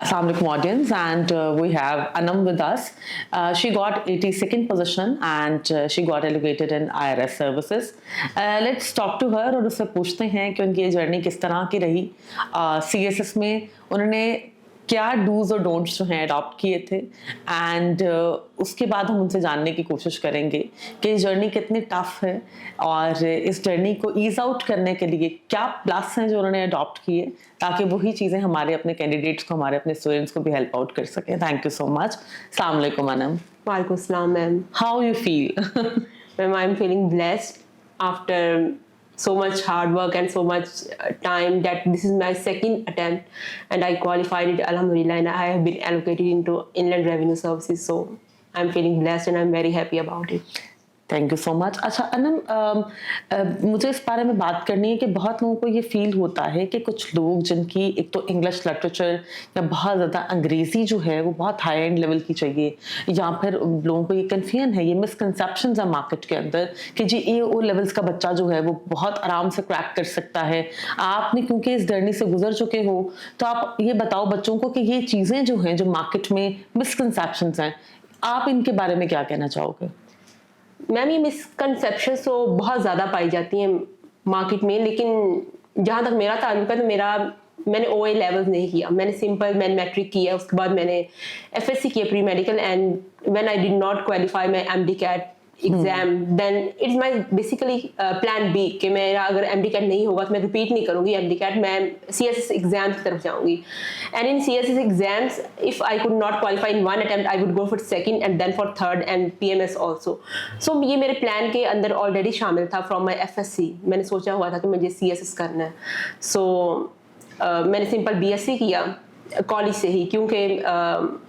Assalamualaikum audience, and we have Anam with us. She got 82nd position and she got elevated in IRS services. Let's talk to her और उससे पूछते हैं कि उनकी ये journey किस तरह की रही. CSS में उन्होंने क्या डूज और डोंट्स जो हैं अडॉप्ट किए थे एंड उसके बाद हम उनसे जानने की कोशिश करेंगे कि ये जर्नी कितनी टफ है और इस जर्नी को ईज आउट करने के लिए क्या प्लस हैं जो उन्होंने अडॉप्ट किए ताकि वही चीज़ें हमारे अपने कैंडिडेट्स को हमारे अपने स्टूडेंट्स को भी हेल्प आउट कर सकें. Thank you so much. अस्सलाम वालेकुम अनम. वालेकुम अस्सलाम ma'am. How you feel? Ma'am I am feeling blessed after so much hard work and so much time that this is my second attempt and I qualified it, alhamdulillah, and I have been allocated into Inland Revenue Services, so I'm feeling blessed and I'm very happy about it. Thank you so much. अच्छा अनम, मुझे इस बारे में बात करनी है कि बहुत लोगों को ये फील होता है कि कुछ लोग जिनकी एक तो इंग्लिश लिटरेचर या बहुत ज़्यादा अंग्रेज़ी जो है वो बहुत हाई एंड लेवल की चाहिए, या फिर लोगों को ये कन्फ्यूजन है, ये मिसकंसेप्शंस है मार्केट के अंदर कि जी AO लेवल्स का बच्चा जो है वो बहुत आराम से क्रैक कर सकता है. आपने क्योंकि इस जर्नी से गुजर चुके हो तो आप ये बताओ बच्चों को कि ये चीज़ें जो हैं जो मार्केट में मिसकंसेप्शंस हैं, आप इनके बारे में क्या कहना चाहोगे? मैम ये मिसकंसेप्शंस तो बहुत ज़्यादा पाई जाती हैं मार्केट में, लेकिन जहाँ तक मेरा ताल्लुक है तो मैंने OA लेवल्स नहीं किया. मैंने मैंने मैट्रिक किया, उसके बाद मैंने FSC किया pre medical, and when I did not qualify my MD CAT exam then it's my basically plan B कि मेरा अगर MD कैट नहीं होगा तो मैं रिपीट नहीं करूँगी MD कैट, मैं CSS एग्जाम की तरफ जाऊँगी. And in CSS exams if I could not qualify in one attempt I would go for second and then for third and PMS also. So ये मेरे प्लान के अंदर ऑलरेडी शामिल था फ्रॉम माई FSC. मैंने सोचा हुआ था कि मुझे CSS करना है. सो मैंने सिंपल BSc किया कॉलेज से ही, क्योंकि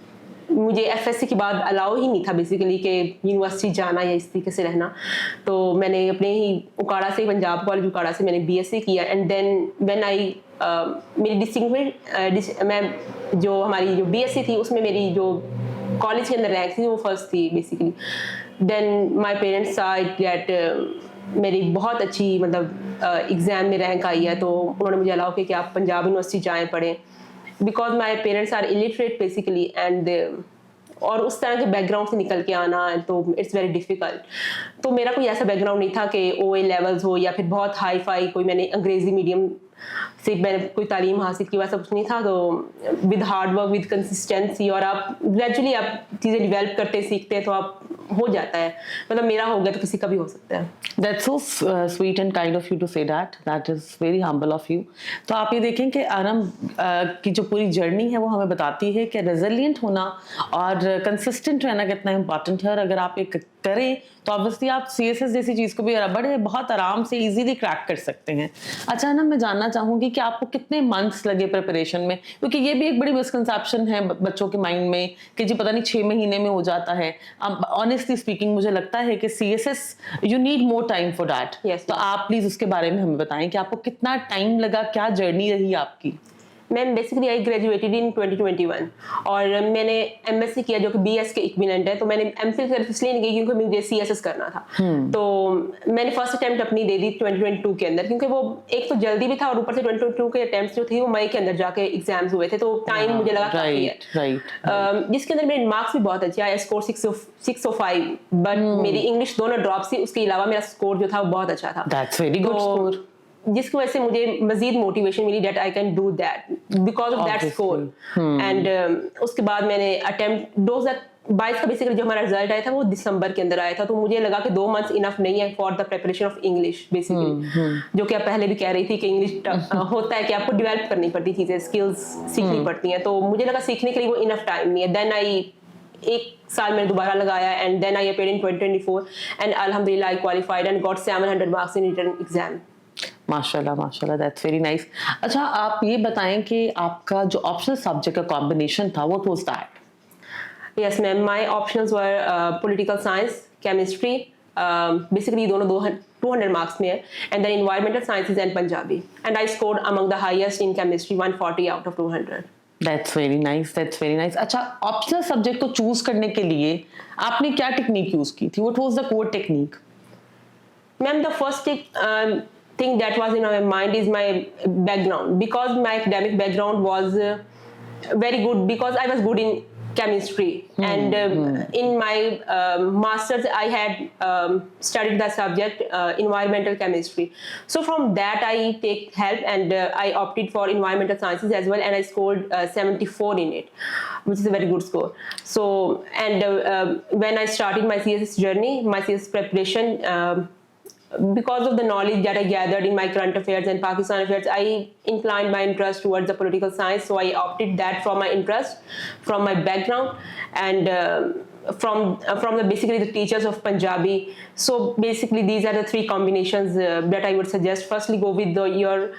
मुझे FSC के बाद अलाउ ही नहीं था बेसिकली कि यूनिवर्सिटी जाना या इस तरीके से रहना. तो मैंने अपने ही उकाड़ा से, पंजाब कॉलेज उकाड़ा से मैंने BSc किया. एंड देन व्हेन आई मेरी डिस्टिंग्विश मैं जो हमारी जो BSc थी उसमें मेरी जो कॉलेज के अंदर रैंक थी वो फर्स्ट थी basically. Then my parents side that मेरी बहुत अच्छी मतलब एग्ज़ाम में रैंक आई है, तो उन्होंने मुझे अलाउ किया कि आप पंजाब यूनिवर्सिटी जाएँ पढ़ें, because my parents are illiterate basically and और उस तरह के बैकग्राउंड से निकल के आना तो इट्स वेरी डिफ़िकल्ट. तो मेरा कोई ऐसा बैकग्राउंड नहीं था कि OA लेवल्स हो या फिर बहुत हाई फाई कोई मैंने अंग्रेज़ी मीडियम से मैंने कोई तालीम हासिल की, वैसा कुछ नहीं था. तो with hard work, with consistency, और आप ग्रेजुअली आप चीज़ें डिवेल्प करते सीखते हैं तो आप हो जाता है. मतलब मेरा हो गया तो किसी का भी हो सकता है. That's so sweet and kind of you to say that. That is very humble of you. तो आप ये देखें कि अनम की जो पूरी जर्नी है वो हमें बताती है कि रेजिलिएंट होना और कंसिस्टेंट रहना कितना इंपॉर्टेंट है. और अगर आप एक करें तो ऑब्वियसली आप CSS जैसी चीज़ को भी बड़े बहुत आराम से इजीली क्रैक कर सकते हैं. अच्छा ना, मैं जानना चाहूँगी कि आपको कितने मंथ्स लगे प्रिपरेशन में, क्योंकि ये भी एक बड़ी मिसकंसेप्शन है बच्चों के माइंड में कि जी पता नहीं 6 महीने में हो जाता है. अब ऑनेस्टली स्पीकिंग मुझे लगता है कि CSS you need more time for that. तो आप प्लीज उसके बारे में हमें बताएं कि आपको कितना टाइम लगा, क्या जर्नी रही आपकी? Ma'am basically I graduated in 2021 और मैंने MSc किया जो कि BS के इक्विवेलेंट है. तो मैंने MPhil सिर्फ इसलिए नहीं की क्योंकि मुझे CSS करना था. तो मैंने फर्स्ट अटेम्प्ट अपनी दे दी 2022 के अंदर, क्योंकि वो एक तो जल्दी भी था और ऊपर से 2022 के अटेम्प्ट्स जो थे वो मई के अंदर जाके एग्जाम्स हुए थे, तो टाइम मुझे लगा काफी है. जिसके अंदर मेरे मार्क्स भी बहुत अच्छे आए, स्कोर 605, बट मेरी इंग्लिश दोनों ड्रॉप थी, उसके अलावा मेरा स्कोर जो था वो बहुत अच्छा था. That's very good score. जिसकी वजह से मुझे मजीद मोटिवेशन मिली that I can do that because of that score. And उसके बाद मैंने अटेम्प्ट 2022 का बेसिकली जो हमारा रिजल्ट आया था वो दिसंबर के अंदर आया था. तो मुझे लगा कि 2 मंथ्स इनफ नहीं है for the preparation of English basically, जो कि आप पहले भी कह रही थी कि इंग्लिश होता है कि आपको डेवलप करनी पड़ती चीज़ें, स्किल्स सीखनी पड़ती हैं. तो मुझे लगा सीखने के लिए वो इनफ टाइम नहीं है. देन आई एक साल मैंने दोबारा लगाया and then I appeared in 2024 and अल्हम्दुलिल्लाह I qualified and got 700 marks in written exam. माशाल्लाह माशाल्लाह, दैट्स वेरी नाइस. अच्छा आप ये बताएं कि आपका जो ऑप्शनल सब्जेक्ट का कॉम्बिनेशन था what was that? Yes ma'am, my options were political science, chemistry, basically दोनों 200 मार्क्स में है, and then environmental sciences and Punjabi, and I scored among the highest in chemistry 140 out of 200. That's very nice, that's very nice. अच्छा, optional subject को choose करने के लिए आपने क्या टेक्निक यूज की थी? What was the core technique? Ma'am the first thing that was in my mind is my background, because my academic background was very good because I was good in chemistry, and in my masters I had studied the subject environmental chemistry. So from that I take help, and I opted for environmental sciences as well, and I scored 74 in it, which is a very good score. So, and when I started my CSS journey, my CSS preparation, because of the knowledge that I gathered in my current affairs and Pakistan affairs, I inclined my interest towards the political science. So I opted that from my interest, from my background, and from the basically the teachers of Punjabi. So basically these are the three combinations that I would suggest. Firstly, go with your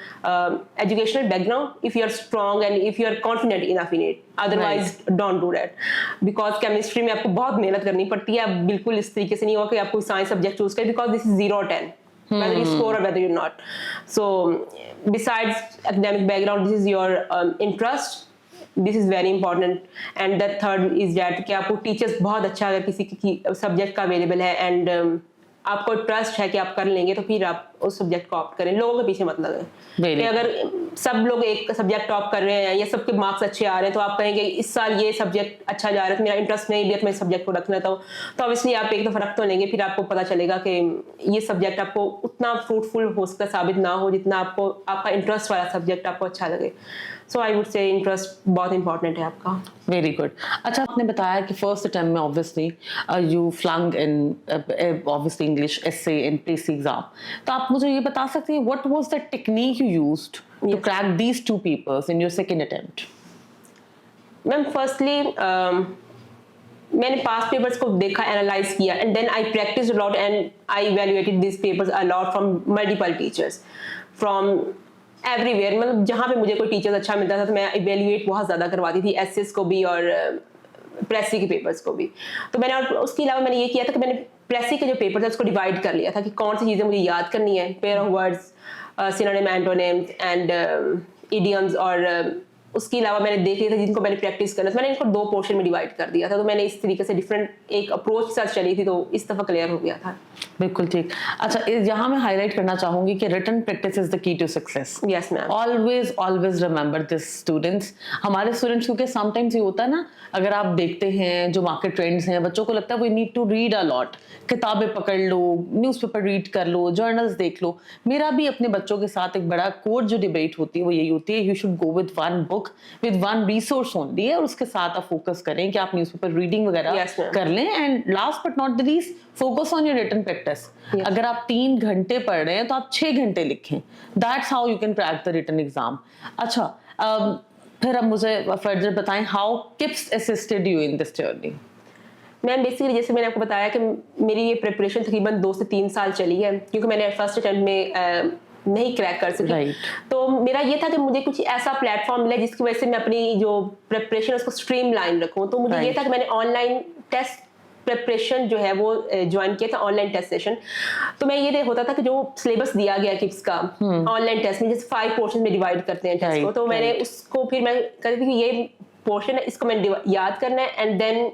educational background if you are strong and if you are confident enough in it. Otherwise don't do that, because chemistry में आपको बहुत मेहनत करनी पड़ती है. आप बिल्कुल इस तरीके से नहीं होगा कि आप कोई साइंस सब्जेक्ट चूज करें, because this is 0 or 10. Whether you score or whether you're not. So besides academic background, this is your interest. This is very important. And the third is that कि आपको teachers बहुत अच्छा अगर किसी की subject का available है, and आपको ट्रस्ट है कि आप कर लेंगे, तो फिर आप उस सब्जेक्ट को ऑप्ट करें. लोगों के पीछे मत लगें कि अगर सब लोग एक सब्जेक्ट टॉप कर रहे हैं या सबके मार्क्स अच्छे आ रहे हैं तो आप कहेंगे इस साल ये सब्जेक्ट अच्छा जा रहा है तो मेरा इंटरेस्ट नहीं भी है तो मैं सब्जेक्ट को रख लेता हूँ. तो ऑब्वियसली आप एक तो फर्क तो लेंगे, फिर आपको पता चलेगा कि ये सब्जेक्ट आपको उतना फ्रूटफुल हो सकता साबित ना हो जितना आपको आपका इंटरेस्ट वाला सब्जेक्ट आपको अच्छा लगे. So I would say interest बहुत इंपॉर्टेंट है आपका. Very good. अच्छा, आपने बताया कि फर्स्ट अटेम्प्ट में obviously you flung in obviously English essay in precis exam. तो आप मुझे ये बता सकते हैं what was the technique you used to crack these two papers in your second attempt? Ma'am, firstly मैंने पास्ट पेपर्स को देखा, एनालाइज किया, and then I practise a lot and I evaluated this papers a lot from multiple teachers from everywhere. मतलब जहाँ पे मुझे कोई teacher अच्छा मिलता था तो मैं इवेल्युएट बहुत ज़्यादा करवाती थी, एसएस को भी और प्रेसी के पेपर्स को भी. तो मैंने, और उसके अलावा मैंने ये किया था कि मैंने प्रेसी के जो पेपर थे उसको डिवाइड कर लिया था कि कौन सी चीज़ें मुझे याद करनी है, pair of words, synonym, antonyms and idioms, और उसके अलावा मैंने देख लिया था जिनको मैंने प्रैक्टिस करना था. मैंने इनको 2 पोर्शन में डिवाइड कर दिया था. तो मैंने इस तरीके से डिफरेंट एक अप्रोच के साथ चली थी, तो इस दफ़ा क्लियर हो गया था. बिल्कुल ठीक. अच्छा, यहाँ मैं हाईलाइट करना चाहूंगी कि written practice is the key to success. Yes ma'am. Always remember this students. हमारे स्टूडेंट्स, क्योंकि समटाइम्स ये होता है ना, अगर आप देखते हैं जो मार्केट ट्रेंड्स हैं, बच्चों को लगता है we need to read a lot. किताबें पकड़ लो, न्यूज़पेपर रीड कर लो, जर्नल्स देख लो. मेरा भी अपने बच्चों के साथ एक बड़ा कोर जो डिबेट होती है वो यही होती है, you should go with one book with one resource only, और उसके साथ आप फोकस करें कि आप न्यूज़पेपर रीडिंग वगैरह कर लें. And last but not the least, focus on your written practice. अगर आप 3 घंटे पढ़ रहे हैं तो आप 6 घंटे लिखें. That's how you can crack the written exam. अच्छा, फिर अब मुझे फर्दर बताएं, how KIPS assisted you in this journey? Ma'am, basically जैसे मैंने आपको बताया कि मेरी ये प्रिपरेशन तकरीबन 2 से 3 साल चली है, क्योंकि मैंने फर्स्ट अटेम्प्ट में नहीं क्रैक कर सकी. तो मेरा ये था कि मुझे कुछ ऐसा प्लेटफॉर्म मिला जिसकी वजह से मैं अपनी जो प्रिपरेशन उसको स्ट्रीमलाइन रखूं. तो मुझे ये था कि मैंने ऑनलाइन टेस्ट प्रिपरेशन जो है वो ज्वाइन किया था, ऑनलाइन टेस्ट सेशन. तो मैं ये होता था कि जो सिलेबस दिया गया किप्स का ऑनलाइन टेस्ट में, जैसे 5 पोर्शन में डिवाइड करते हैं टेस्ट को, तो मैंने उसको फिर मैं कहती थी कि ये पोर्शन है, इसको मैंने याद करना है, एंड देन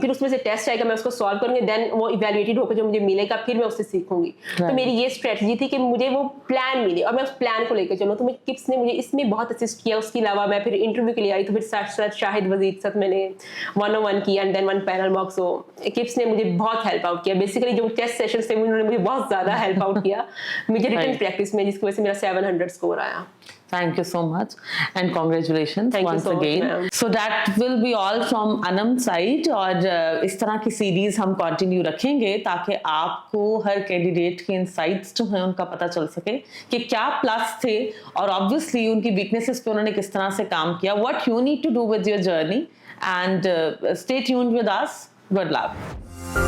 फिर उसमें से टेस्ट आएगा, मैं उसको सॉल्व करूंगी, देन वो इवैल्यूएटेड होकर जो मुझे मिलेगा फिर मैं उससे सीखूंगी. तो मेरी ये स्ट्रेटजी थी कि मुझे वो प्लान मिले और मैं उस प्लान को लेकर चलूँ. तो मैं किप्स ने मुझे इसमें बहुत असिस्ट किया. उसके अलावा मैं फिर इंटरव्यू के लिए आई, तो फिर साथ शाहिद वजीर के साथ मैंने 1-on-1 किया, and then 1 panel mock. So KIPS ने मुझे बहुत हेल्प आउट किया. बेसिकली जो टेस्ट सेशन थे उन्होंने मुझे बहुत ज्यादा हेल्प आउट किया मुझे रिटन प्रैक्टिस में, जिसकी वजह से मेरा 700 स्कोर आया. Thank you so much and congratulations once again. So that will be all from Anam side. और इस तरह की सीरीज हम कंटिन्यू रखेंगे ताकि आपको हर कैंडिडेट के इनसाइट्स जो हैं उनका पता चल सके कि क्या प्लस थे और ऑब्वियसली उनकी वीकनेसेस पे उन्होंने किस तरह से काम किया. What you need to do with your journey, and stay tuned with us. Good luck.